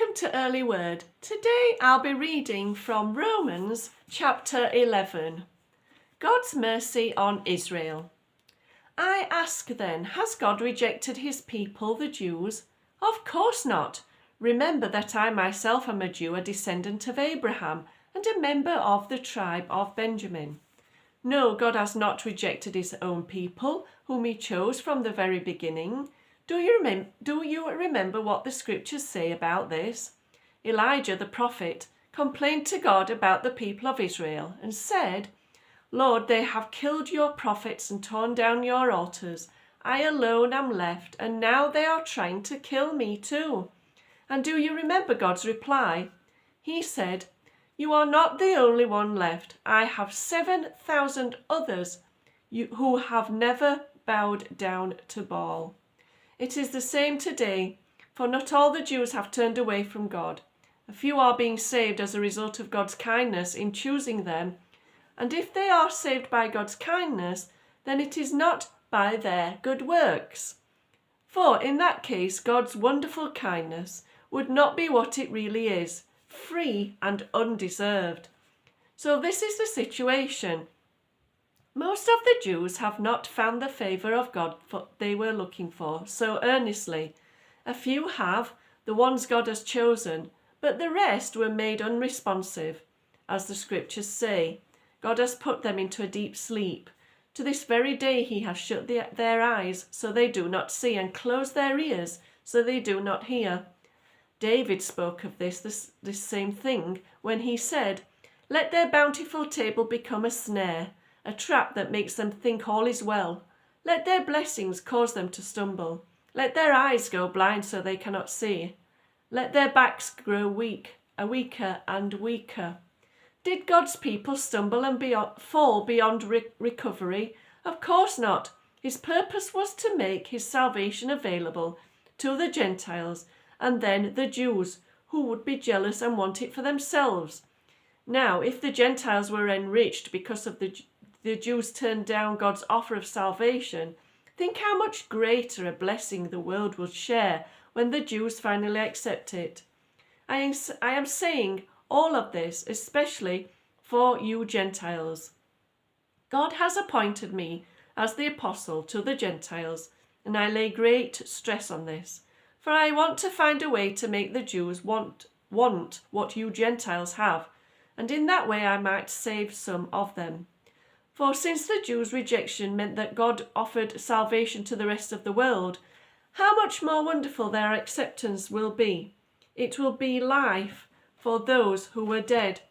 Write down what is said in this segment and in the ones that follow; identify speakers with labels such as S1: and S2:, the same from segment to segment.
S1: Welcome to Early Word. Today I'll be reading from Romans chapter 11. God's mercy on Israel. I ask then, has God rejected his people, the Jews? Of course not. Remember that I myself am a Jew, a descendant of Abraham, and a member of the tribe of Benjamin. No, God has not rejected his own people, whom he chose from the very beginning. Do you remember what the scriptures say about this? Elijah the prophet complained to God about the people of Israel and said, Lord, they have killed your prophets and torn down your altars. I alone am left, and now they are trying to kill me too. And do you remember God's reply? He said, you are not the only one left. I have 7,000 others who have never bowed down to Baal. It is the same today, for not all the Jews have turned away from God. A few are being saved as a result of God's kindness in choosing them, and if they are saved by God's kindness, then it is not by their good works. For in that case, God's wonderful kindness would not be what it really is, free and undeserved. So this is the situation. Most of the Jews have not found the favour of God they were looking for so earnestly. A few have, the ones God has chosen, but the rest were made unresponsive. As the scriptures say, God has put them into a deep sleep. To this very day he has shut their eyes so they do not see, and closed their ears so they do not hear. David spoke of this same thing when he said, let their bountiful table become a snare, a trap that makes them think all is well. Let their blessings cause them to stumble. Let their eyes go blind so they cannot see. Let their backs grow weaker and weaker. Did God's people stumble and fall beyond recovery? Of course not. His purpose was to make his salvation available to the Gentiles and then the Jews, who would be jealous and want it for themselves. Now, if the Gentiles were enriched because of the Jews turned down God's offer of salvation, think how much greater a blessing the world will share when the Jews finally accept it. I am saying all of this especially for you Gentiles. God has appointed me as the apostle to the Gentiles, and I lay great stress on this, for I want to find a way to make the Jews want what you Gentiles have, and in that way I might save some of them. For since the Jews' rejection meant that God offered salvation to the rest of the world, how much more wonderful their acceptance will be. It will be life for those who were dead.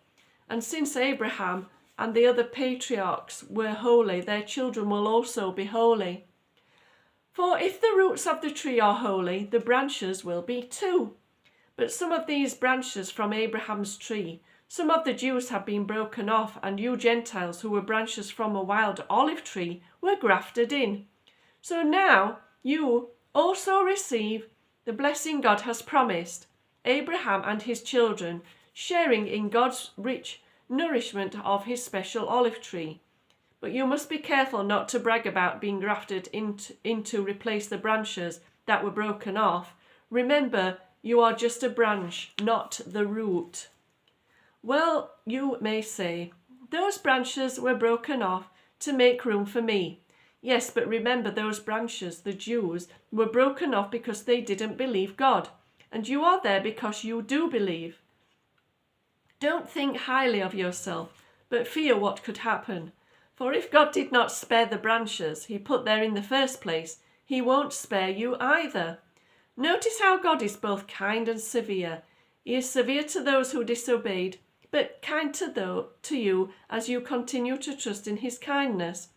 S1: And since Abraham and the other patriarchs were holy, their children will also be holy. For if the roots of the tree are holy, the branches will be too. But some of these branches from Abraham's tree, some of the Jews have been broken off, and you Gentiles who were branches from a wild olive tree were grafted in. So now you also receive the blessing God has promised, Abraham and his children, sharing in God's rich nourishment of his special olive tree. But you must be careful not to brag about being grafted in to replace the branches that were broken off. Remember, you are just a branch, not the root. Well, you may say, those branches were broken off to make room for me. Yes, but remember those branches, the Jews, were broken off because they didn't believe God. And you are there because you do believe. Don't think highly of yourself, but fear what could happen. For if God did not spare the branches he put there in the first place, he won't spare you either. Notice how God is both kind and severe. He is severe to those who disobeyed, but kind to you as you continue to trust in his kindness.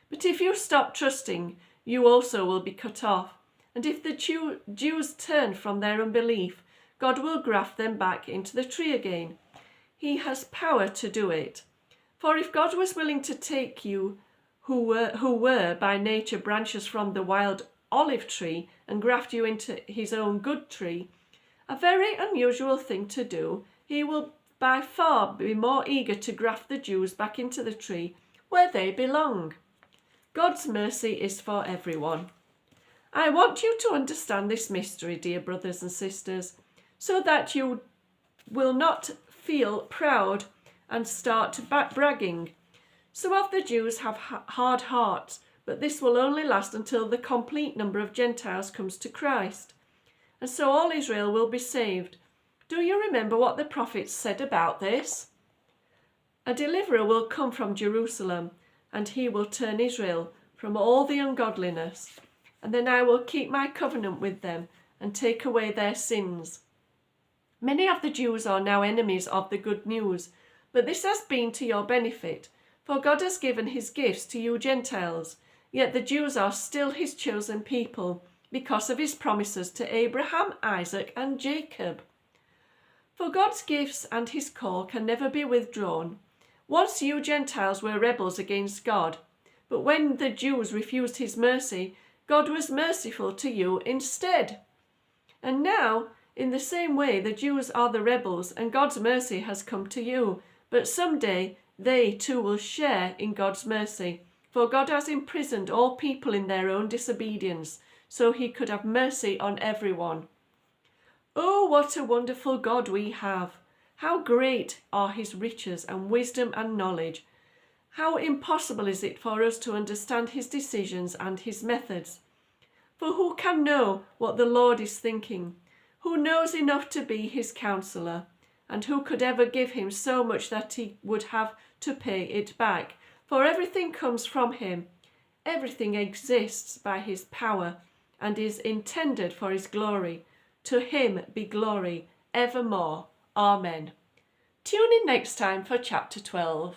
S1: But if you stop trusting, you also will be cut off. And if the Jews turn from their unbelief, God will graft them back into the tree again. He has power to do it. For if God was willing to take you, who were by nature branches from the wild olive tree, and graft you into his own good tree, a very unusual thing to do, he will by far be more eager to graft the Jews back into the tree where they belong. God's mercy is for everyone. I want you to understand this mystery, dear brothers and sisters. so that you will not feel proud and start bragging. Some of the Jews have hard hearts, but this will only last until the complete number of Gentiles comes to Christ. And so all Israel will be saved. Do you remember what the prophets said about this? A deliverer will come from Jerusalem, and he will turn Israel from all the ungodliness. And then I will keep my covenant with them and take away their sins. Many of the Jews are now enemies of the good news, but this has been to your benefit, for God has given his gifts to you Gentiles, yet the Jews are still his chosen people, because of his promises to Abraham, Isaac, and Jacob. For God's gifts and his call can never be withdrawn. Once you Gentiles were rebels against God, but when the Jews refused his mercy, God was merciful to you instead. And now, in the same way, the Jews are the rebels, and God's mercy has come to you, but someday they too will share in God's mercy. For God has imprisoned all people in their own disobedience, so he could have mercy on everyone. Oh, what a wonderful God we have! How great are his riches and wisdom and knowledge! How impossible is it for us to understand his decisions and his methods? For who can know what the Lord is thinking? Who knows enough to be his counselor? And who could ever give him so much that he would have to pay it back? For everything comes from him. Everything exists by his power and is intended for his glory. To him be glory evermore. Amen. Tune in next time for chapter 12.